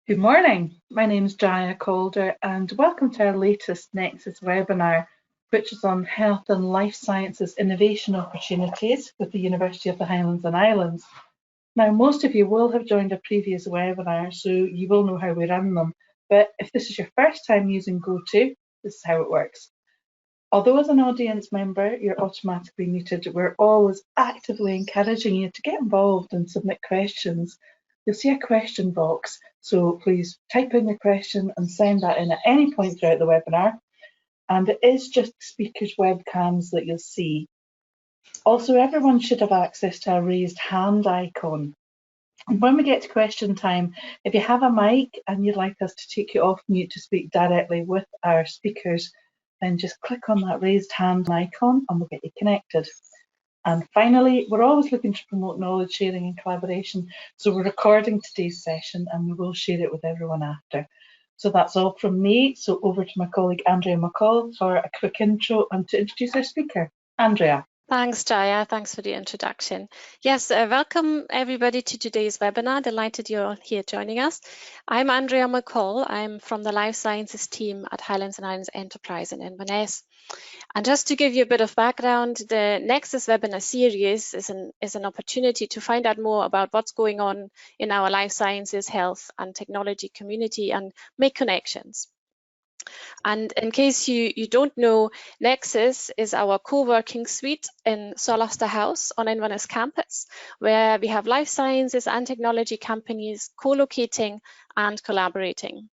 Good morning. My name is Jaya Calder and welcome to our latest NEXUS webinar, which is on health and life sciences innovation opportunities with the University of the Highlands and Islands. Now, most of you will have joined a previous webinar, so you will know how we run them. But if this is your first time using GoTo, this is how it works. Although as an audience member, you're automatically muted, we're always actively encouraging you to get involved and submit questions. You'll see a question box, so please type in your question and send that in at any point throughout the webinar. And it is just speakers' webcams that you'll see. Also, everyone should have access to a raised hand icon. And when we get to question time, if you have a mic and you'd like us to take you off mute to speak directly with our speakers, then just click on that raised hand icon and we'll get you connected. And finally, we're always looking to promote knowledge sharing and collaboration. So we're recording today's session and we will share it with everyone after. So that's all from me. So over to my colleague, Andrea McCall, for a quick intro and to introduce our speaker. Andrea. Thanks, Jaya. Thanks for the introduction. Yes, welcome everybody to today's webinar. Delighted you're all here joining us. I'm Andrea McCall. I'm from the Life Sciences team at Highlands and Islands Enterprise in Inverness. And just to give you a bit of background, the NEXUS webinar series is an opportunity to find out more about what's going on in our life sciences, health and technology community and make connections. And in case you don't know, NEXUS is our co-working suite in Solasta House on Inverness campus, where we have life sciences and technology companies co-locating and collaborating.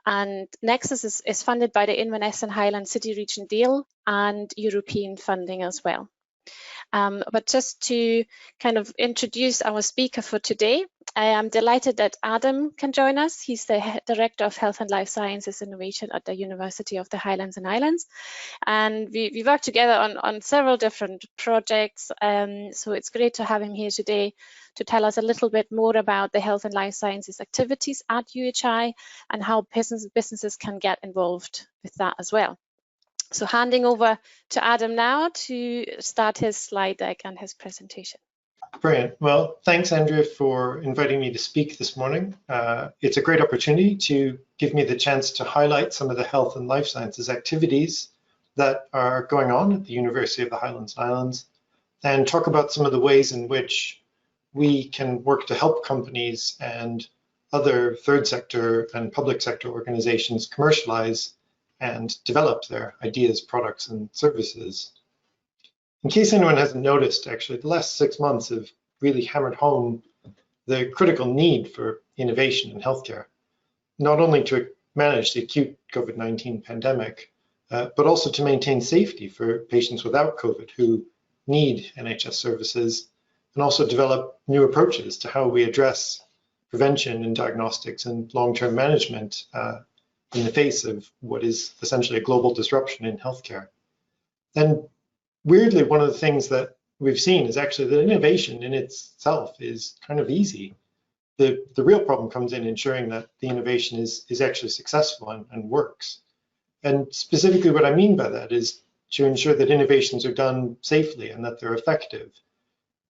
And NEXUS is funded by the Inverness and Highlands City Region deal and European funding as well. But just to kind of introduce our speaker for today, I am delighted that Adam can join us. He's the Director of Health and Life Sciences Innovation at the University of the Highlands and Islands. And we work together on several different projects. So it's great to have him here today to tell us a little bit more about the health and life sciences activities at UHI and how businesses can get involved with that as well. So handing over to Adam now to start his slide deck and his presentation. Brilliant. Well, thanks, Andrea, for inviting me to speak this morning. It's a great opportunity to give me the chance to highlight some of the health and life sciences activities that are going on at the University of the Highlands and Islands and talk about some of the ways in which we can work to help companies and other third sector and public sector organizations commercialize and develop their ideas, products, and services. In case anyone hasn't noticed, actually, the last 6 months have really hammered home the critical need for innovation in healthcare, not only to manage the acute COVID-19 pandemic, but also to maintain safety for patients without COVID who need NHS services, and also develop new approaches to how we address prevention and diagnostics and long-term management in the face of what is essentially a global disruption in healthcare. And weirdly, one of the things that we've seen is actually that innovation in itself is kind of easy. The real problem comes in ensuring that the innovation is actually successful and works. And specifically what I mean by that is to ensure that innovations are done safely and that they're effective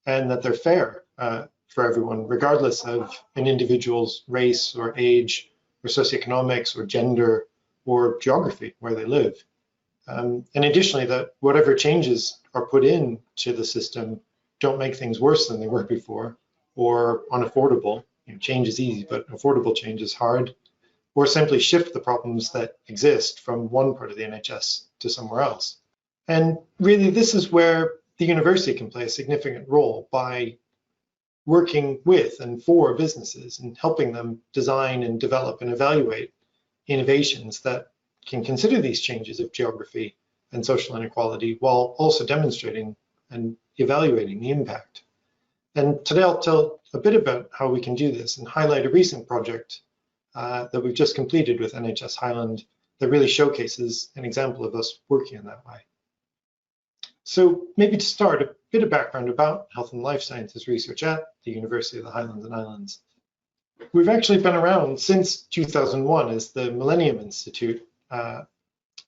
and that they're fair for everyone, regardless of an individual's race or age or socioeconomics or gender or geography where they live. And additionally, that whatever changes are put into the system don't make things worse than they were before or unaffordable. Change is easy, but affordable change is hard, or simply shift the problems that exist from one part of the NHS to somewhere else. And really, this is where the university can play a significant role by working with and for businesses and helping them design and develop and evaluate innovations that can consider these changes of geography and social inequality while also demonstrating and evaluating the impact. And today I'll tell a bit about how we can do this and highlight a recent project that we've just completed with NHS Highland that really showcases an example of us working in that way. So maybe to start, a bit of background about health and life sciences research at the University of the Highlands and Islands. We've actually been around since 2001 as the Millennium Institute, and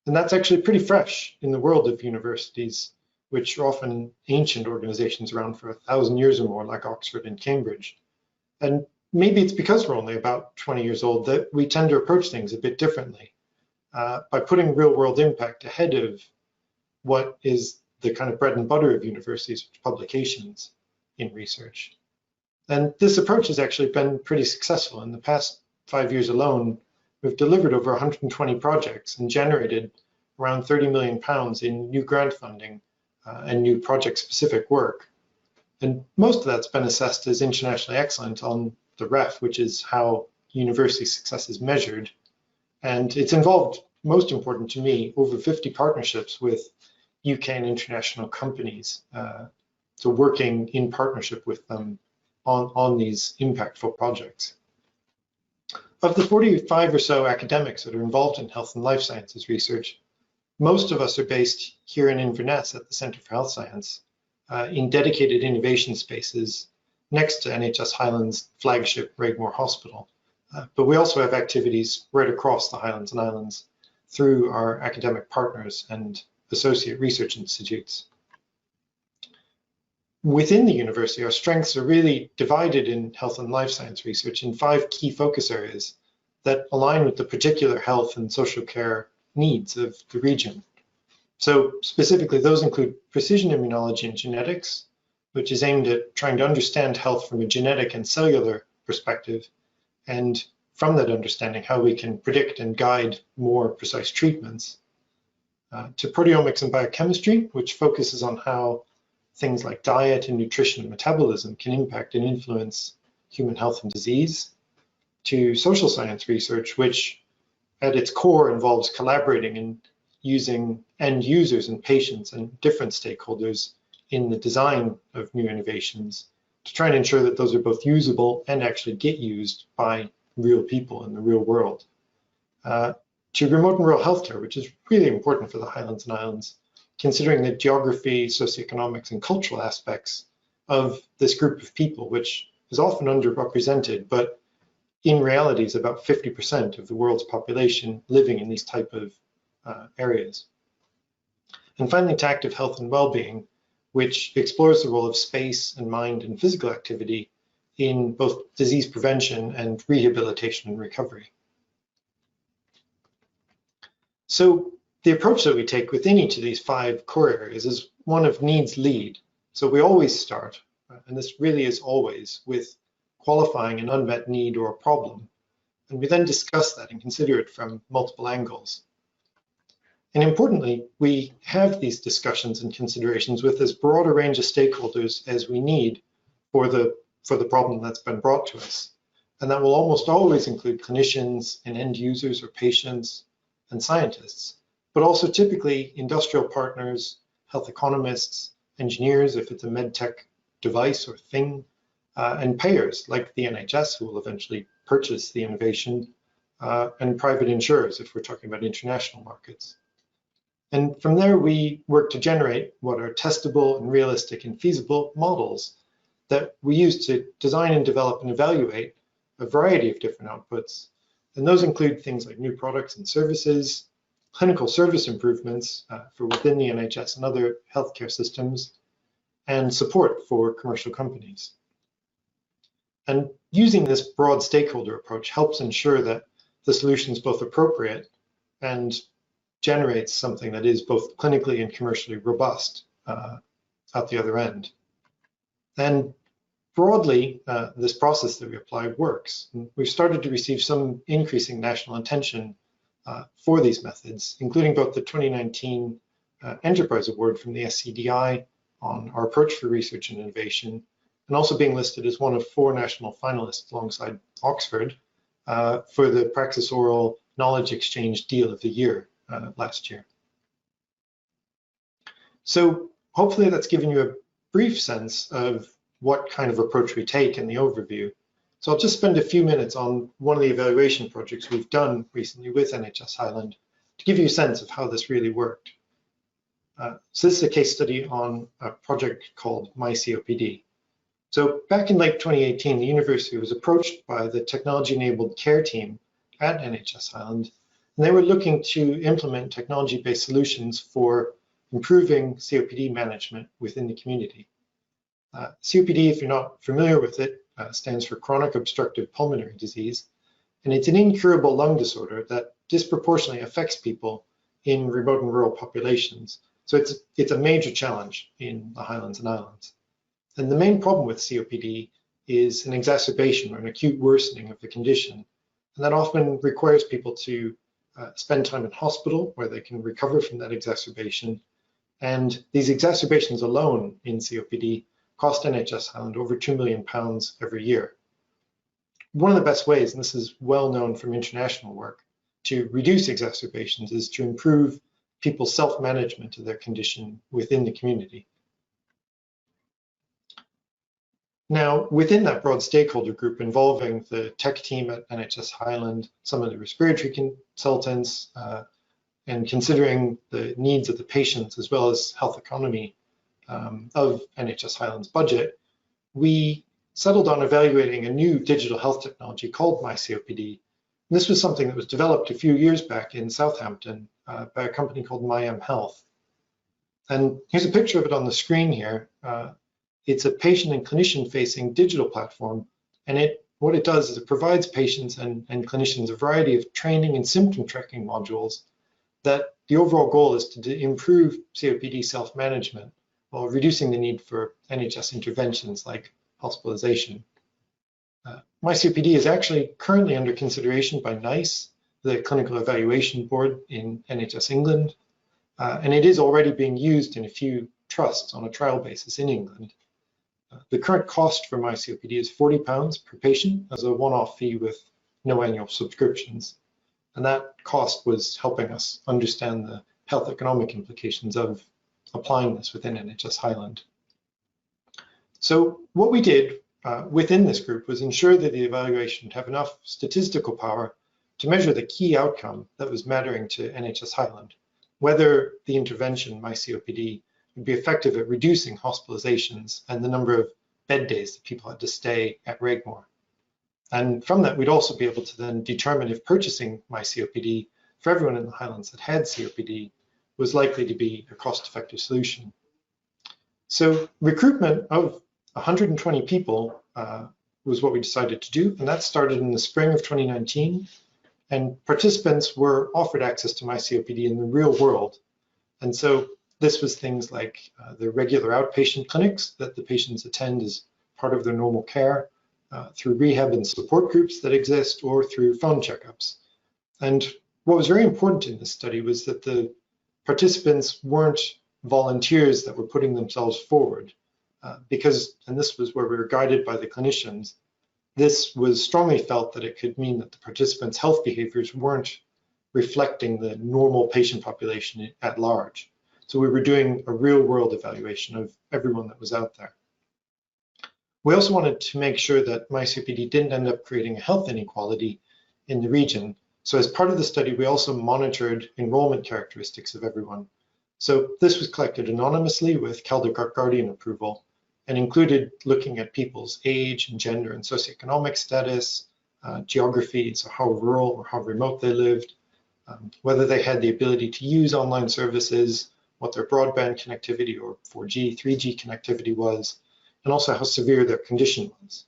that's actually pretty fresh in the world of universities, which are often ancient organizations around for 1,000 years or more, like Oxford and Cambridge. And maybe it's because we're only about 20 years old that we tend to approach things a bit differently by putting real world impact ahead of what is the kind of bread and butter of universities, publications in research. And this approach has actually been pretty successful. In the past 5 years alone, we've delivered over 120 projects and generated around £30 million in new grant funding and new project-specific work. And most of that's been assessed as internationally excellent on the REF, which is how university success is measured. And it's involved, most important to me, over 50 partnerships with UK and international companies. So working in partnership with them on these impactful projects. Of the 45 or so academics that are involved in health and life sciences research, most of us are based here in Inverness at the Centre for Health Science in dedicated innovation spaces next to NHS Highlands flagship Raigmore Hospital. But we also have activities right across the Highlands and Islands through our academic partners and associate research institutes. Within the university, our strengths are really divided in health and life science research in 5 key focus areas that align with the particular health and social care needs of the region. So specifically, those include precision immunology and genetics, which is aimed at trying to understand health from a genetic and cellular perspective, and from that understanding, how we can predict and guide more precise treatments. To proteomics and biochemistry, which focuses on how things like diet and nutrition and metabolism can impact and influence human health and disease. To social science research, which at its core involves collaborating and using end users and patients and different stakeholders in the design of new innovations to try and ensure that those are both usable and actually get used by real people in the real world. To remote and rural healthcare, which is really important for the Highlands and Islands, considering the geography, socioeconomics, and cultural aspects of this group of people, which is often underrepresented, but in reality is about 50% of the world's population living in these type of areas. And finally, to active health and well-being, which explores the role of space and mind and physical activity in both disease prevention and rehabilitation and recovery. So the approach that we take within each of these 5 core areas is one of needs lead. So we always start, and this really is always, with qualifying an unmet need or a problem. And we then discuss that and consider it from multiple angles. And importantly, we have these discussions and considerations with as broad a range of stakeholders as we need for the problem that's been brought to us. And that will almost always include clinicians and end users or patients and scientists, but also typically industrial partners, health economists, engineers, if it's a medtech device or thing, and payers like the NHS, who will eventually purchase the innovation, and private insurers, if we're talking about international markets. And from there, we work to generate what are testable and realistic and feasible models that we use to design and develop and evaluate a variety of different outputs. And those include things like new products and services, clinical service improvements for within the NHS and other healthcare systems, and support for commercial companies. And using this broad stakeholder approach helps ensure that the solution is both appropriate and generates something that is both clinically and commercially robust at the other end. And broadly, this process that we apply works. And we've started to receive some increasing national attention for these methods, including both the 2019 Enterprise Award from the SCDI on our approach for research and innovation, and also being listed as one of 4 national finalists alongside Oxford for the Praxis Oral Knowledge Exchange Deal of the Year last year. So hopefully that's given you a brief sense of what kind of approach we take in the overview. So I'll just spend a few minutes on one of the evaluation projects we've done recently with NHS Highland to give you a sense of how this really worked. So this is a case study on a project called myCOPD. So back in late 2018, the university was approached by the technology-enabled care team at NHS Highland, and they were looking to implement technology-based solutions for improving COPD management within the community. COPD, if you're not familiar with it, stands for chronic obstructive pulmonary disease, and it's an incurable lung disorder that disproportionately affects people in remote and rural populations. So it's a major challenge in the Highlands and Islands. And the main problem with COPD is an exacerbation or an acute worsening of the condition. And that often requires people to spend time in hospital where they can recover from that exacerbation. And these exacerbations alone in COPD cost NHS Highland over £2 million every year. One of the best ways, and this is well known from international work, to reduce exacerbations is to improve people's self-management of their condition within the community. Now, within that broad stakeholder group involving the tech team at NHS Highland, some of the respiratory consultants, and considering the needs of the patients as well as health economy of NHS Highland's budget, we settled on evaluating a new digital health technology called myCOPD. This was something that was developed a few years back in Southampton by a company called myHealth. And here's a picture of it on the screen here. It's a patient and clinician facing digital platform, and what it does is it provides patients and clinicians a variety of training and symptom tracking modules that the overall goal is to improve COPD self-management while reducing the need for NHS interventions like hospitalization. myCOPD is actually currently under consideration by NICE, the Clinical Evaluation Board in NHS England, and it is already being used in a few trusts on a trial basis in England. The current cost for myCOPD is £40 per patient as a one-off fee with no annual subscriptions. And that cost was helping us understand the health economic implications of applying this within NHS Highland. So what we did within this group was ensure that the evaluation would have enough statistical power to measure the key outcome that was mattering to NHS Highland, whether the intervention, myCOPD, would be effective at reducing hospitalizations and the number of bed days that people had to stay at Regmore. And from that, we'd also be able to then determine if purchasing myCOPD for everyone in the Highlands that had COPD was likely to be a cost-effective solution. So recruitment of 120 people was what we decided to do, and that started in the spring of 2019. And participants were offered access to myCOPD in the real world. And so this was things like the regular outpatient clinics that the patients attend as part of their normal care, through rehab and support groups that exist, or through phone checkups. And what was very important in this study was that the participants weren't volunteers that were putting themselves forward, because, and this was where we were guided by the clinicians, this was strongly felt that it could mean that the participants' health behaviors weren't reflecting the normal patient population at large. So we were doing a real world evaluation of everyone that was out there. We also wanted to make sure that myCOPD didn't end up creating a health inequality in the region. So as part of the study, we also monitored enrollment characteristics of everyone. So this was collected anonymously with Caldecott Guardian approval and included looking at people's age and gender and socioeconomic status, geography, so how rural or how remote they lived, whether they had the ability to use online services, what their broadband connectivity or 4G, 3G connectivity was, and also how severe their condition was.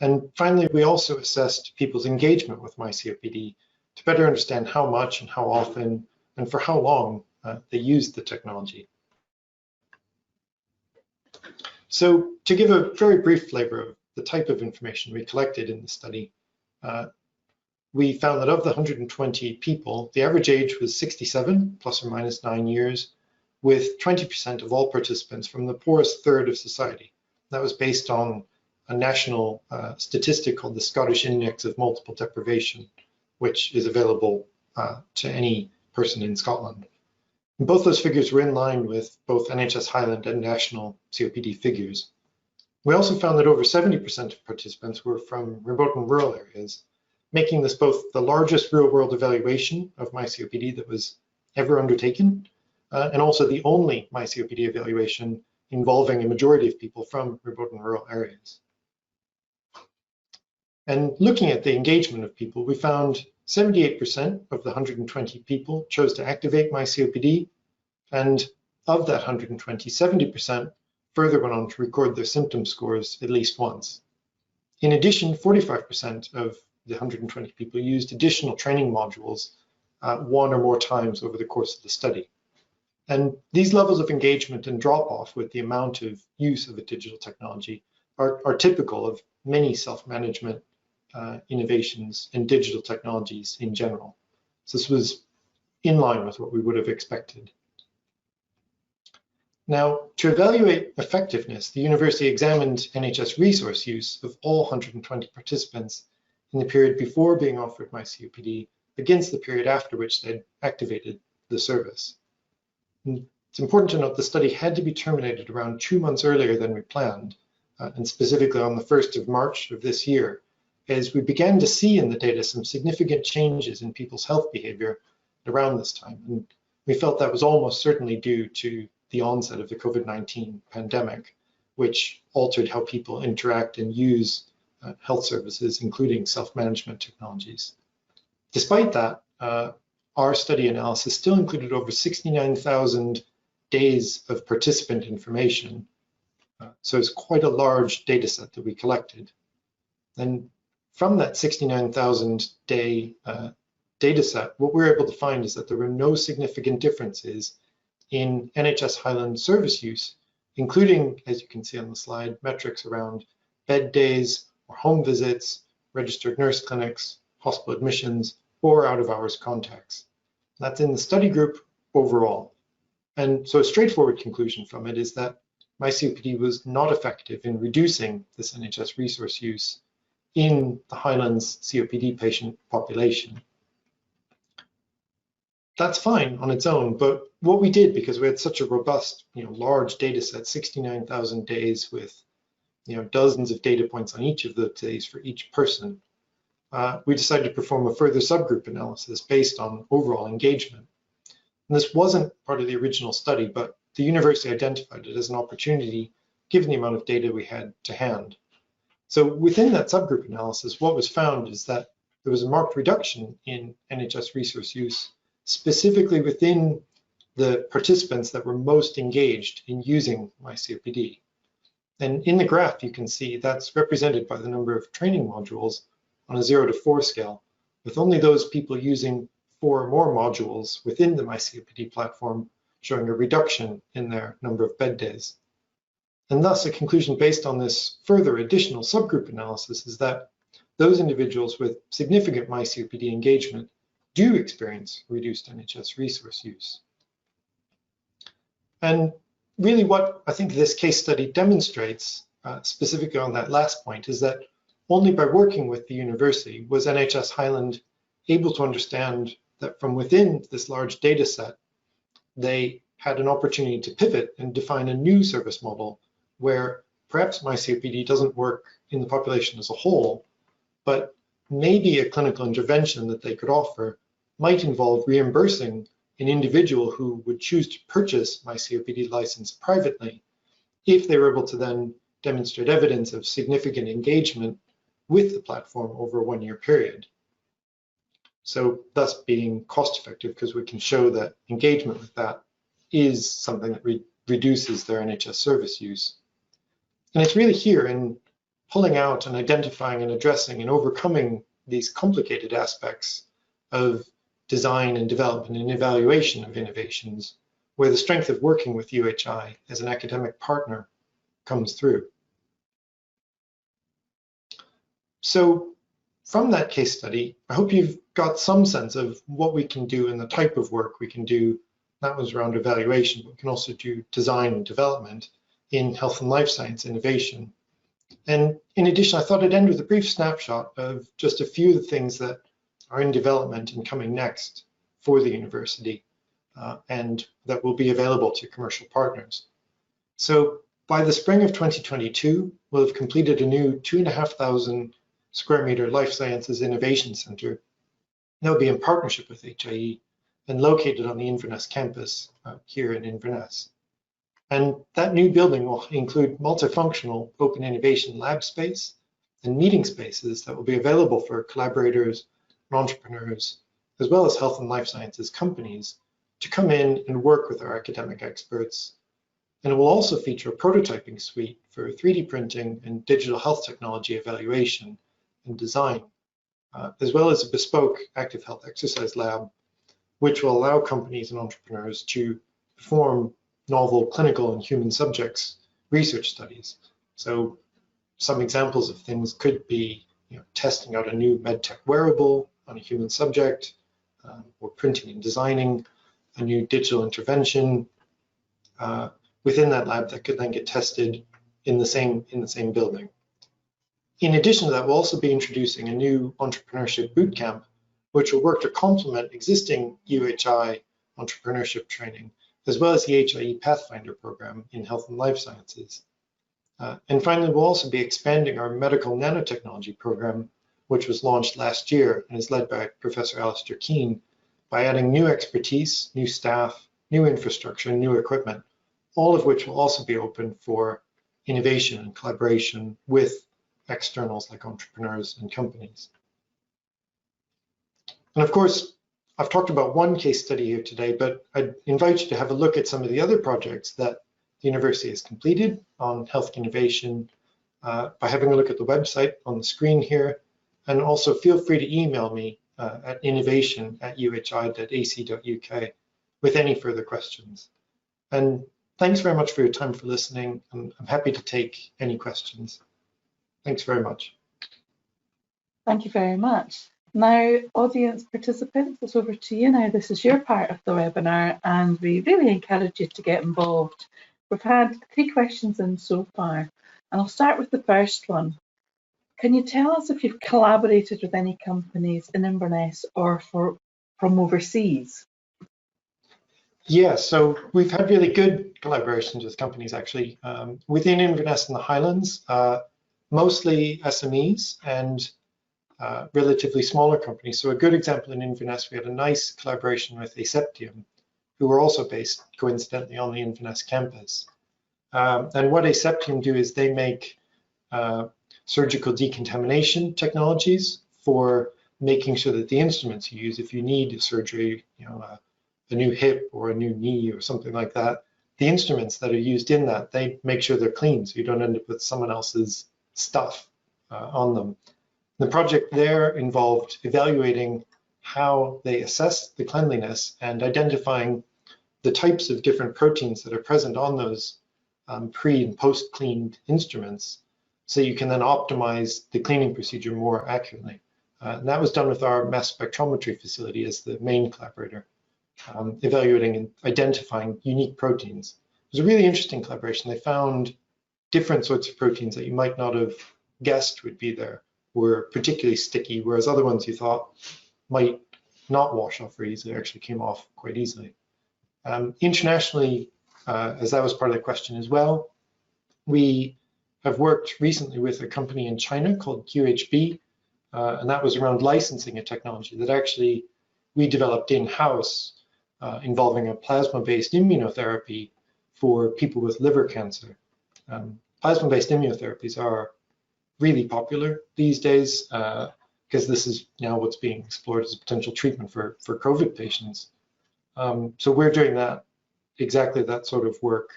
And finally, we also assessed people's engagement with myCOPD to better understand how much and how often and for how long they used the technology. So to give a very brief flavor of the type of information we collected in the study, we found that of the 120 people, the average age was 67, plus or minus 9 years, with 20% of all participants from the poorest third of society. That was based on a national statistic called the Scottish Index of Multiple Deprivation, which is available to any person in Scotland. And both those figures were in line with both NHS Highland and national COPD figures. We also found that over 70% of participants were from remote and rural areas, making this both the largest real-world evaluation of myCOPD that was ever undertaken, and also the only myCOPD evaluation involving a majority of people from remote and rural areas. And looking at the engagement of people, we found 78% of the 120 people chose to activate myCOPD, and of that 120, 70% further went on to record their symptom scores at least once. In addition, 45% of the 120 people used additional training modules one or more times over the course of the study. And these levels of engagement and drop-off with the amount of use of a digital technology are typical of many self-management innovations in digital technologies in general. So this was in line with what we would have expected. Now, to evaluate effectiveness, the university examined NHS resource use of all 120 participants in the period before being offered myCOPD against the period after which they'd activated the service. And it's important to note the study had to be terminated around 2 months earlier than we planned, and specifically on the 1st of March of this year, as we began to see in the data some significant changes in people's health behavior around this time. And we felt that was almost certainly due to the onset of the COVID-19 pandemic, which altered how people interact and use health services, including self-management technologies. Despite that, our study analysis still included over 69,000 days of participant information. So it's quite a large data set that we collected. And from that 69,000 day data set, what we were able to find is that there were no significant differences in NHS Highlands service use, including, as you can see on the slide, metrics around bed days or home visits, registered nurse clinics, hospital admissions, or out-of-hours contacts. That's in the study group overall. And so a straightforward conclusion from it is that myCOPD was not effective in reducing this NHS resource use in the Highlands COPD patient population. That's fine on its own, but what we did, because we had such a robust, large data set, 69,000 days with, dozens of data points on each of the days for each person, we decided to perform a further subgroup analysis based on overall engagement. And this wasn't part of the original study, but the university identified it as an opportunity given the amount of data we had to hand. So within that subgroup analysis, what was found is that there was a marked reduction in NHS resource use, specifically within the participants that were most engaged in using myCOPD. And in the graph, you can see that's represented by the number of training modules on a 0 to 4 scale, with only those people using 4 or more modules within the myCOPD platform showing a reduction in their number of bed days. And thus, a conclusion based on this further additional subgroup analysis is that those individuals with significant myCOPD engagement do experience reduced NHS resource use. And really what I think this case study demonstrates, specifically on that last point, is that only by working with the university was NHS Highland able to understand that from within this large data set, they had an opportunity to pivot and define a new service model where perhaps myCOPD doesn't work in the population as a whole, but maybe a clinical intervention that they could offer might involve reimbursing an individual who would choose to purchase myCOPD license privately if they were able to then demonstrate evidence of significant engagement with the platform over a 1-year period. So thus being cost effective, because we can show that engagement with that is something that reduces their NHS service use. And it's really here in pulling out and identifying and addressing and overcoming these complicated aspects of design and development and evaluation of innovations where the strength of working with UHI as an academic partner comes through. So from that case study, I hope you've got some sense of what we can do and the type of work we can do. That was around evaluation, but we can also do design and development in health and life science innovation. And in addition, I thought I'd end with a brief snapshot of just a few of the things that are in development and coming next for the university and that will be available to commercial partners. So by the spring of 2022, we'll have completed a new 2,500 square meter life sciences innovation center that will be in partnership with HIE and located on the Inverness campus here in Inverness. And that new building will include multifunctional open innovation lab space and meeting spaces that will be available for collaborators and entrepreneurs, as well as health and life sciences companies, to come in and work with our academic experts And it will also feature a prototyping suite for 3D printing and digital health technology evaluation and design, as well as a bespoke active health exercise lab, which will allow companies and entrepreneurs to perform novel clinical and human subjects research studies. So some examples of things could be testing out a new medtech wearable on a human subject, or printing and designing a new digital intervention within that lab that could then get tested in the same building. In addition to that, we'll also be introducing a new entrepreneurship bootcamp, which will work to complement existing UHI entrepreneurship training, as well as the HIE Pathfinder program in health and life sciences. And finally, we'll also be expanding our medical nanotechnology program, which was launched last year and is led by Professor Alistair Keane, by adding new expertise, new staff, new infrastructure, and new equipment, all of which will also be open for innovation and collaboration with externals like entrepreneurs and companies. And of course, I've talked about one case study here today, but I'd invite you to have a look at some of the other projects that the university has completed on health innovation by having a look at the website on the screen here. And also feel free to email me at innovation@uhi.ac.uk with any further questions. And thanks very much for your time for listening. I'm happy to take any questions. Thanks very much. Thank you very much. Now, audience participants, it's over to you now. This is your part of the webinar, and we really encourage you to get involved. We've had 3 questions in so far, and I'll start with the first one. Can you tell us if you've collaborated with any companies in Inverness or from overseas? Yeah, so we've had really good collaborations with companies actually within Inverness and the Highlands, mostly SMEs and relatively smaller companies. So a good example in Inverness, we had a nice collaboration with Aseptium, who were also based coincidentally on the Inverness campus. And what Aseptium do is they make surgical decontamination technologies for making sure that the instruments you use, if you need a surgery, a new hip or a new knee or something like that, the instruments that are used in that, they make sure they're clean so you don't end up with someone else's stuff on them. The project there involved evaluating how they assess the cleanliness and identifying the types of different proteins that are present on those pre and post cleaned instruments, so you can then optimize the cleaning procedure more accurately. And that was done with our mass spectrometry facility as the main collaborator, evaluating and identifying unique proteins. It was a really interesting collaboration. They found different sorts of proteins that you might not have guessed would be there were particularly sticky, whereas other ones you thought might not wash off very easily actually came off quite easily. Internationally, as that was part of the question as well, we have worked recently with a company in China called QHB, and that was around licensing a technology that actually we developed in-house involving a plasma-based immunotherapy for people with liver cancer. Plasma-based immunotherapies are really popular these days because this is now what's being explored as a potential treatment for COVID patients. So we're doing that, exactly that sort of work,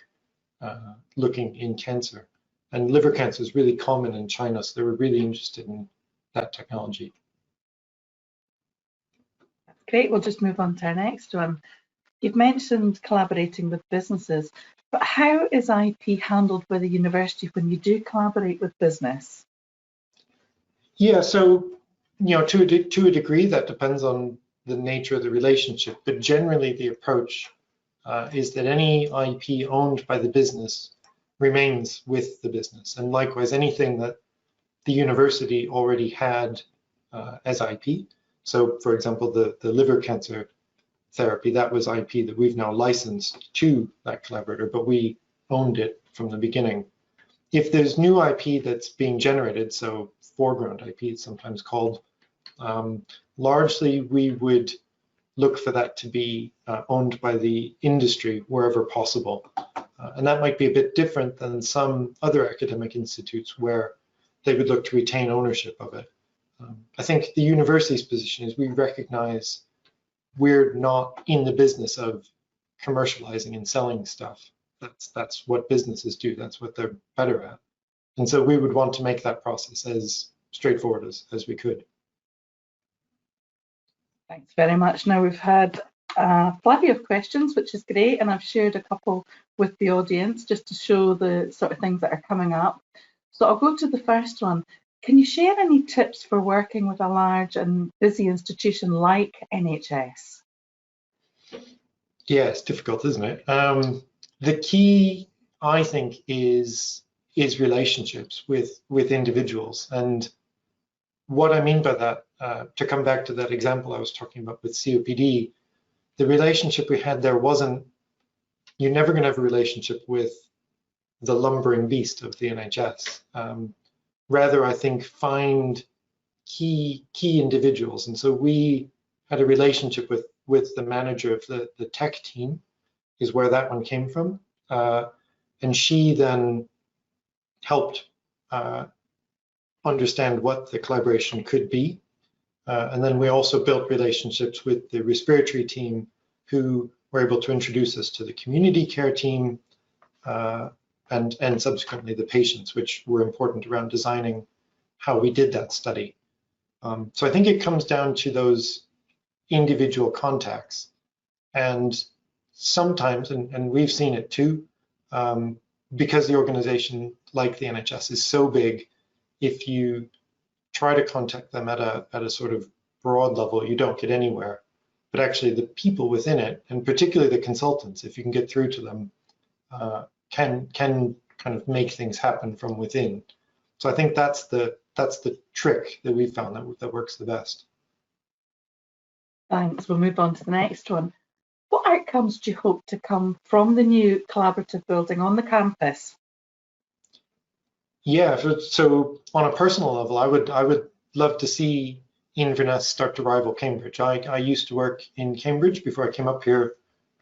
looking in cancer. And liver cancer is really common in China, so they were really interested in that technology. Great, we'll just move on to our next one. You've mentioned collaborating with businesses, but how is IP handled by the university when you do collaborate with business? Yeah, so to a degree that depends on the nature of the relationship, but generally the approach is that any IP owned by the business remains with the business, and likewise anything that the university already had as IP. So for example, the liver cancer therapy, that was IP that we've now licensed to that collaborator, but we owned it from the beginning. If there's new IP that's being generated, so foreground IP it's sometimes called, largely we would look for that to be owned by the industry wherever possible. And that might be a bit different than some other academic institutes where they would look to retain ownership of it. I think the university's position is we recognize we're not in the business of commercializing and selling stuff. that's what businesses do. That's what they're better at. And so we would want to make that process as straightforward as we could. Thanks very much. Now we've had plenty of questions, which is great, and I've shared a couple with the audience just to show the sort of things that are coming up. So I'll go to the first one. Can you share any tips for working with a large and busy institution like NHS? Yeah, it's difficult, isn't it? The key, I think, is relationships with individuals. And what I mean by that, to come back to that example I was talking about with COPD, the relationship we had there wasn't, you're never going to have a relationship with the lumbering beast of the NHS. Rather, I think, find key individuals. And so we had a relationship with the manager of the tech team, is where that one came from. And she then helped understand what the collaboration could be. And then we also built relationships with the respiratory team, who were able to introduce us to the community care team, and subsequently the patients, which were important around designing how we did that study. So I think it comes down to those individual contacts. And sometimes, and we've seen it too, because the organization like the NHS is so big, if you try to contact them at a sort of broad level, you don't get anywhere. But actually the people within it, and particularly the consultants, if you can get through to them, can kind of make things happen from within. So I think that's the trick that we've found that works the best. Thanks. We'll move on to the next one. What outcomes do you hope to come from the new collaborative building on the campus? Yeah, so on a personal level, I would love to see Inverness start to rival Cambridge. I used to work in Cambridge before I came up here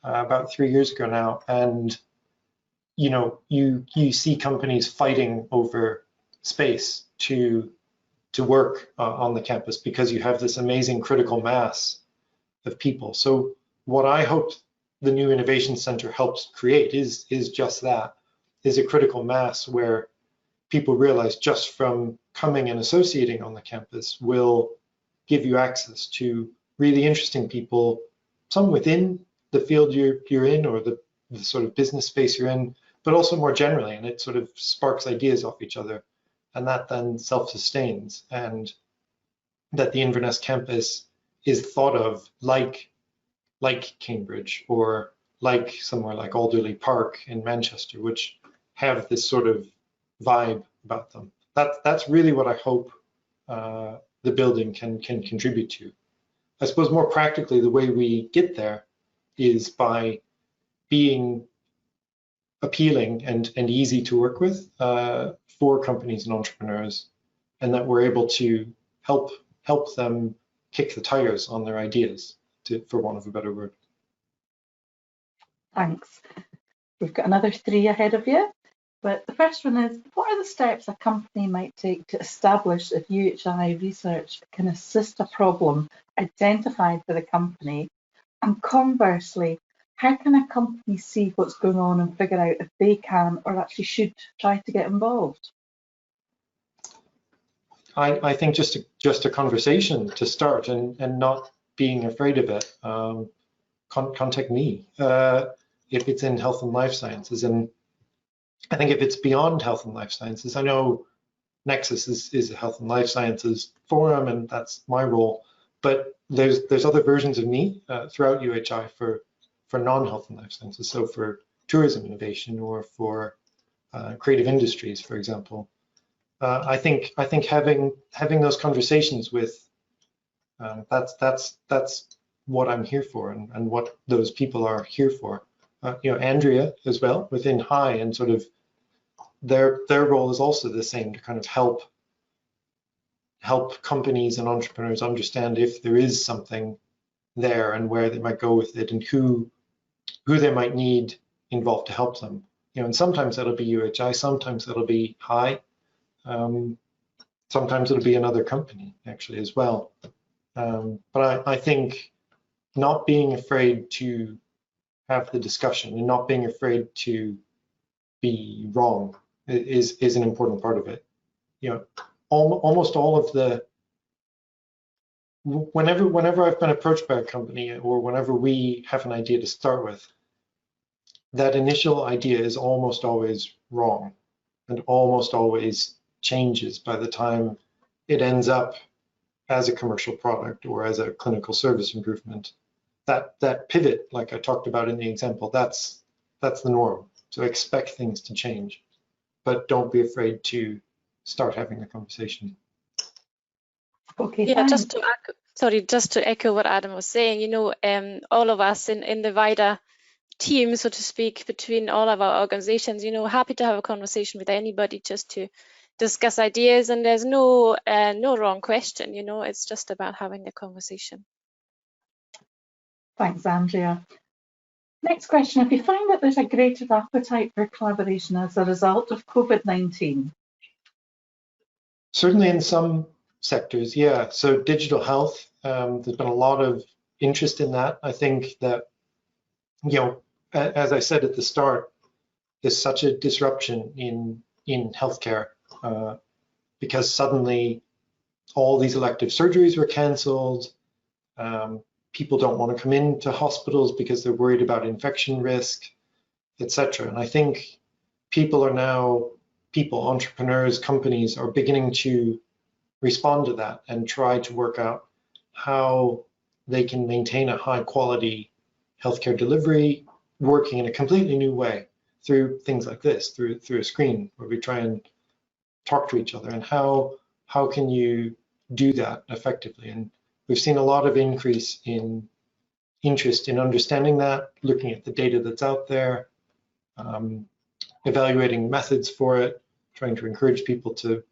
about 3 years ago now, and you know, you see companies fighting over space to work on the campus because you have this amazing critical mass of people. So what I hope the new Innovation Center helps create is just that, is a critical mass where people realize just from coming and associating on the campus will give you access to really interesting people, some within the field you're in or the sort of business space you're in, but also more generally, and it sort of sparks ideas off each other, and that then self-sustains, and that the Inverness campus is thought of like Cambridge, or like somewhere like Alderley Park in Manchester, which have this sort of vibe about them. That's really what I hope the building can contribute to. I suppose more practically, the way we get there is by being appealing and easy to work with for companies and entrepreneurs, and that we're able to help them kick the tires on their ideas, for want of a better word. Thanks. We've got another 3 ahead of you, but the first one is, what are the steps a company might take to establish if UHI research can assist a problem identified by the company? And conversely, how can a company see what's going on and figure out if they can or actually should try to get involved? I think just a conversation to start, and not being afraid of it. Contact me if it's in health and life sciences. And I think if it's beyond health and life sciences, I know NEXUS is a health and life sciences forum, and that's my role. But there's other versions of me throughout UHI for non-health and life sciences. So for tourism innovation, or for creative industries, for example. I think having those conversations with that's what I'm here for, and what those people are here for. You know, Andrea as well within HI, and sort of their role is also the same, to kind of help companies and entrepreneurs understand if there is something there and where they might go with it, and who they might need involved to help them. You know, and sometimes that'll be UHI, sometimes that'll be HI, sometimes it'll be another company actually as well. But I think not being afraid to have the discussion, and not being afraid to be wrong is an important part of it. You know, almost all of the, whenever I've been approached by a company, or whenever we have an idea to start with, that initial idea is almost always wrong and almost always changes by the time it ends up as a commercial product or as a clinical service improvement. That pivot, like I talked about in the example, that's the norm. So expect things to change, but don't be afraid to start having the conversation. Okay, yeah, thanks. just to echo what Adam was saying, you know, all of us in the wider team, so to speak, between all of our organizations, you know, happy to have a conversation with anybody just to discuss ideas, and there's no wrong question, you know, it's just about having the conversation. Thanks, Andrea. Next question, have you found that there's a greater appetite for collaboration as a result of COVID-19? Certainly in some sectors, yeah. So digital health, there's been a lot of interest in that. I think that, you know, as I said at the start, there's such a disruption in healthcare because suddenly all these elective surgeries were canceled. People don't want to come into hospitals because they're worried about infection risk, etc. And I think entrepreneurs, companies are beginning to respond to that and try to work out how they can maintain a high quality healthcare delivery working in a completely new way through things like this, through a screen where we try and talk to each other, and how can you do that effectively. And we've seen a lot of increase in interest in understanding that, looking at the data that's out there, evaluating methods for it, trying to encourage people to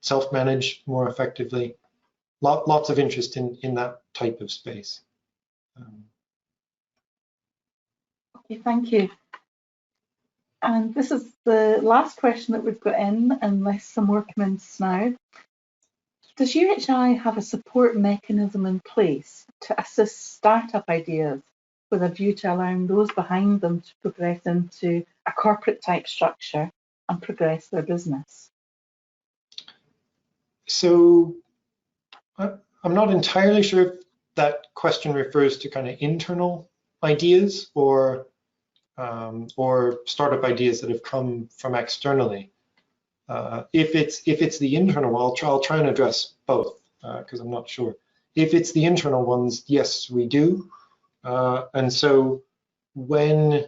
self-manage more effectively. Lots of interest in that type of space. Okay, thank you. And this is the last question that we've got in, unless some more come in now. Does UHI have a support mechanism in place to assist startup ideas with a view to allowing those behind them to progress into a corporate type structure and progress their business? So I'm not entirely sure if that question refers to kind of internal ideas or startup ideas that have come from externally. If it's the internal, I'll try and address both because I'm not sure. If it's the internal ones, yes, we do. And so when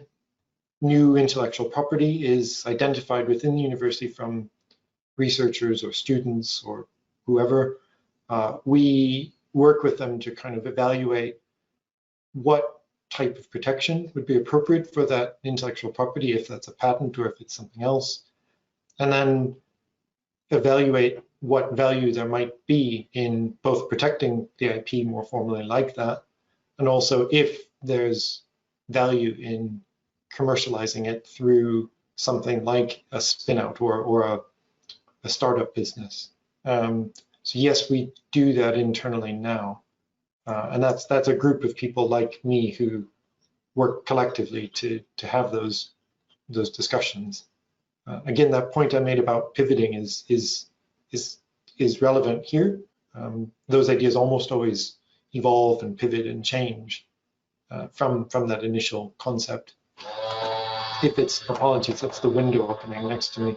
new intellectual property is identified within the university from researchers or students or whoever, we work with them to kind of evaluate what type of protection would be appropriate for that intellectual property, if that's a patent or if it's something else, and then evaluate what value there might be in both protecting the IP more formally like that, and also if there's value in commercializing it through something like a spin-out or a startup business. So yes, we do that internally now. And that's a group of people like me who work collectively to have those discussions. Again, that point I made about pivoting is relevant here. Those ideas almost always evolve and pivot and change from that initial concept. If it's, apologies, that's the window opening next to me.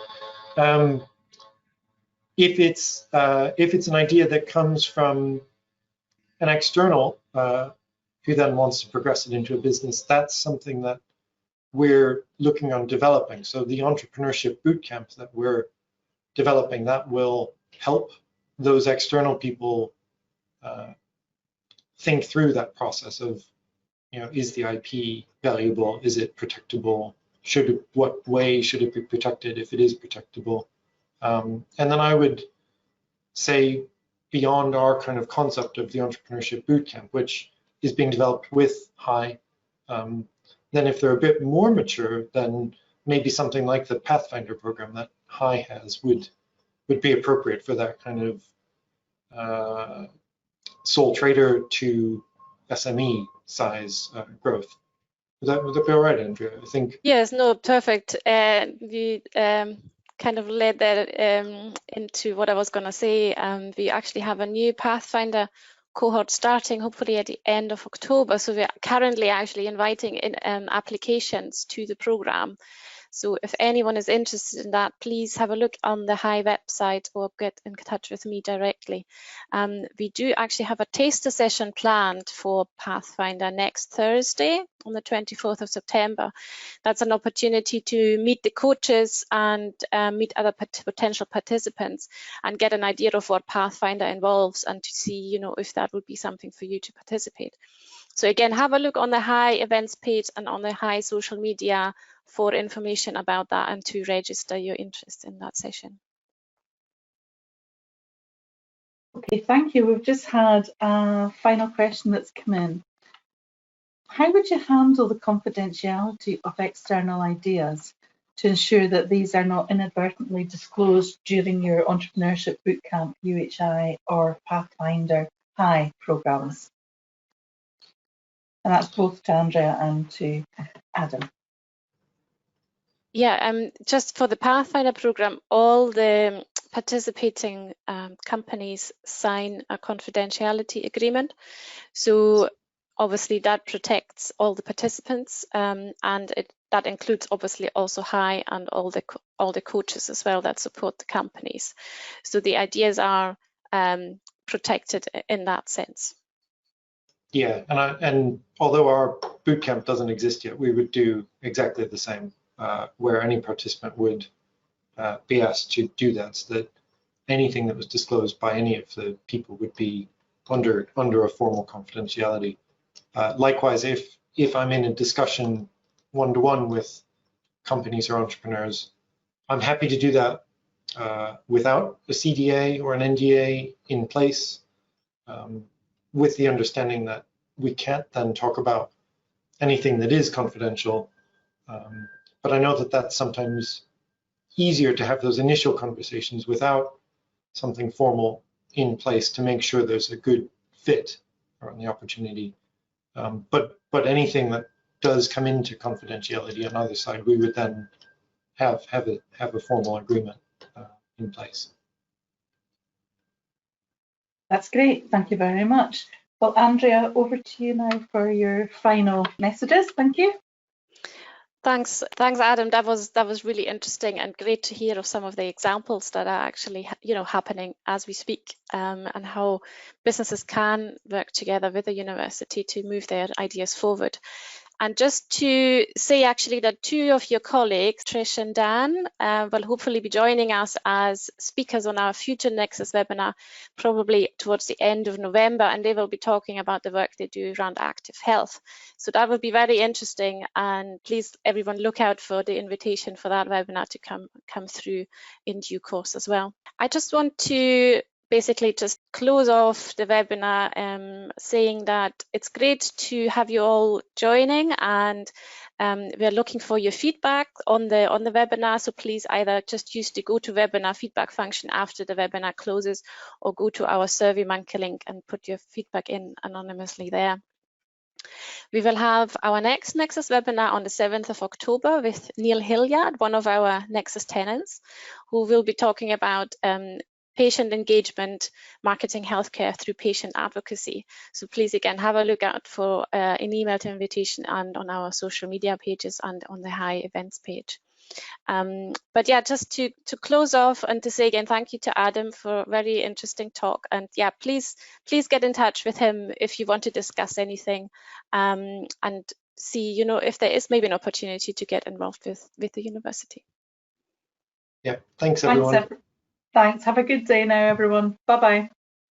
If it's an idea that comes from an external who then wants to progress it into a business, that's something that we're looking on developing. So the entrepreneurship bootcamp that we're developing, that will help those external people think through that process of, you know, is the IP valuable? Is it protectable? What way should it be protected if it is protectable? And then I would say, beyond our kind of concept of the entrepreneurship bootcamp, which is being developed with HI, then if they're a bit more mature, then maybe something like the Pathfinder program that HI has would be appropriate for that kind of sole trader to SME size growth. Would that be all right, Andrea? I think. Yes, no, perfect. We kind of led that into what I was going to say. We actually have a new Pathfinder cohort starting hopefully at the end of October. So we're currently actually inviting in, applications to the program. So if anyone is interested in that, please have a look on the HI website or get in touch with me directly. We do actually have a taster session planned for Pathfinder next Thursday on the 24th of September. That's an opportunity to meet the coaches and meet other potential participants and get an idea of what Pathfinder involves and to see, you know, if that would be something for you to participate. So again, have a look on the HI events page and on the HI social media for information about that and to register your interest in that session. Okay, thank you. We've just had a final question that's come in. How would you handle the confidentiality of external ideas to ensure that these are not inadvertently disclosed during your Entrepreneurship Bootcamp, UHI or Pathfinder HI programs? And that's both to Andrea and to Adam. Yeah, just for the Pathfinder program, all the participating companies sign a confidentiality agreement. So obviously that protects all the participants, and that includes obviously also HI and all the coaches as well that support the companies. So the ideas are protected in that sense. Yeah, and although our bootcamp doesn't exist yet, we would do exactly the same, where any participant would be asked to do that, so that anything that was disclosed by any of the people would be under a formal confidentiality. Likewise, if I'm in a discussion one-to-one with companies or entrepreneurs, I'm happy to do that without a CDA or an NDA in place, with the understanding that we can't then talk about anything that is confidential. But I know that that's sometimes easier to have those initial conversations without something formal in place to make sure there's a good fit around the opportunity. But anything that does come into confidentiality on either side, we would then have a formal agreement in place. That's great. Thank you very much. Well, Andrea, over to you now for your final messages. Thank you. Thanks, Adam. That was really interesting and great to hear of some of the examples that are actually, you know, happening as we speak, and how businesses can work together with the university to move their ideas forward. And just to say actually that two of your colleagues, Trish and Dan, will hopefully be joining us as speakers on our future NEXUS webinar, probably towards the end of November, and they will be talking about the work they do around active health. So that will be very interesting, and please everyone look out for the invitation for that webinar to come through in due course as well. I just want to basically just close off the webinar saying that it's great to have you all joining, and we're looking for your feedback on the webinar. So please either just use the GoToWebinar feedback function after the webinar closes, or go to our SurveyMonkey link and put your feedback in anonymously there. We will have our next NEXUS webinar on the 7th of October with Neil Hilliard, one of our NEXUS tenants, who will be talking about patient engagement, marketing healthcare through patient advocacy. So please again have a look out for an emailed invitation and on our social media pages and on the HI events page. But yeah, just to close off and to say again thank you to Adam for a very interesting talk, and yeah, please get in touch with him if you want to discuss anything, and see, you know, if there is maybe an opportunity to get involved with the university. Yeah, thanks everyone. Thanks. Have a good day now, everyone. Bye-bye.